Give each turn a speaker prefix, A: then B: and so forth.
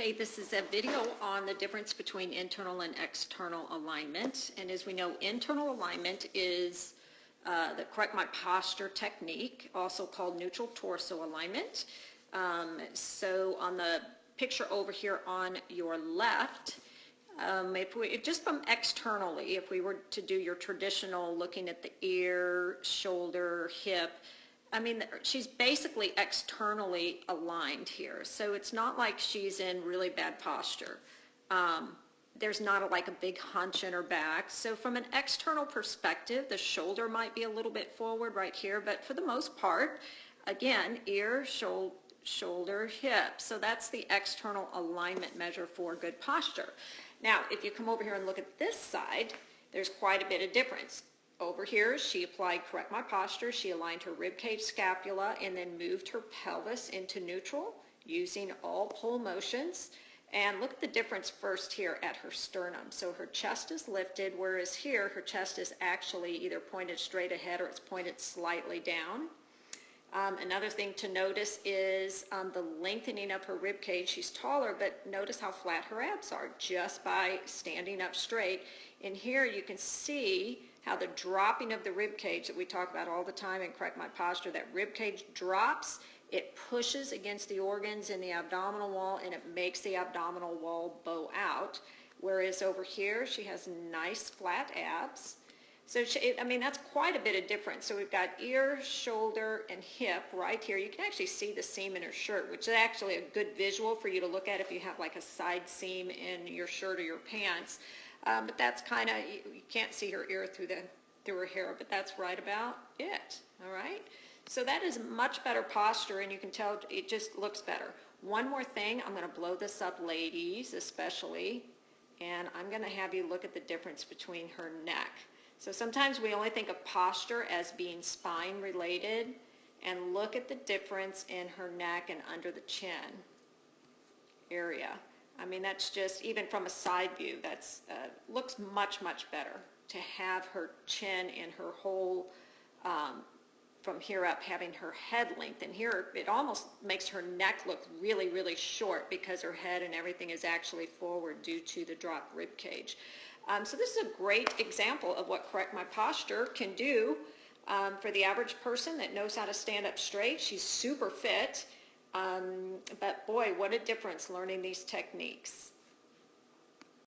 A: Okay, this is a video on the difference between internal and external alignment. And as we know, internal alignment is the correct my posture technique, also called neutral torso alignment. So on the picture over here on your left, just from externally, if we were to do your traditional looking at the ear, shoulder, hip, I mean, she's basically externally aligned here. So it's not like she's in really bad posture. There's not like a big hunch in her back. So from an external perspective, the shoulder might be a little bit forward right here, but for the most part, again, ear, shoulder, hip. So that's the external alignment measure for good posture. Now, if you come over here and look at this side, there's quite a bit of difference. Over here, she applied correct my posture. She aligned her ribcage, scapula, and then moved her pelvis into neutral using all pull motions. And look at the difference first here at her sternum. So her chest is lifted, whereas here her chest is actually either pointed straight ahead or it's pointed slightly down. Another thing to notice is the lengthening of her rib cage. She's taller, but notice how flat her abs are just by standing up straight. And here you can see how the dropping of the rib cage that we talk about all the time in Correct My Posture, that rib cage drops, it pushes against the organs in the abdominal wall and it makes the abdominal wall bow out. Whereas over here, she has nice flat abs. So, that's quite a bit of difference. So we've got ear, shoulder, and hip right here. You can actually see the seam in her shirt, which is actually a good visual for you to look at if you have like a side seam in your shirt or your pants. But that's kind of, you can't see her ear through her hair, but that's right about it, all right? So that is much better posture, and you can tell it just looks better. One more thing, I'm going to blow this up, ladies, especially, and I'm going to have you look at the difference between her neck. So sometimes we only think of posture as being spine related, and look at the difference in her neck and under the chin area. I mean, that's just, even from a side view, that's looks much, much better to have her chin and her whole, from here up, having her head length. And here, it almost makes her neck look really, really short because her head and everything is actually forward due to the dropped rib cage. So this is a great example of what Correct My Posture can do for the average person that knows how to stand up straight. She's super fit, but boy, what a difference learning these techniques.